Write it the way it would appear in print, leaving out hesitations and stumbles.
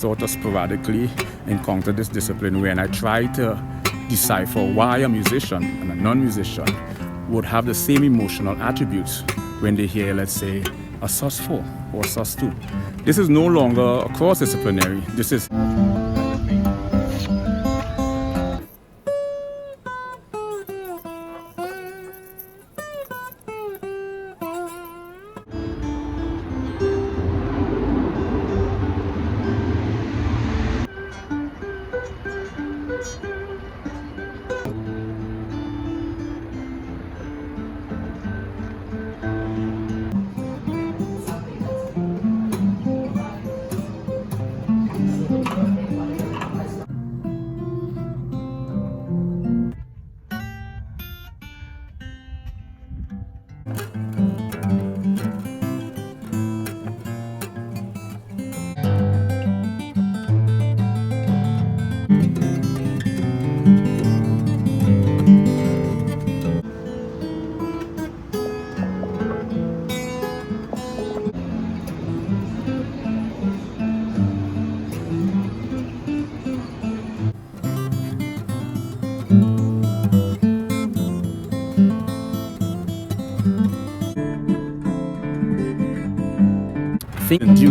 sort of sporadically encounter this discipline when I try to decipher why a musician and a non-musician would have the same emotional attributes when they hear, let's say, a sus4 or sus2. This is no longer cross-disciplinary. This is think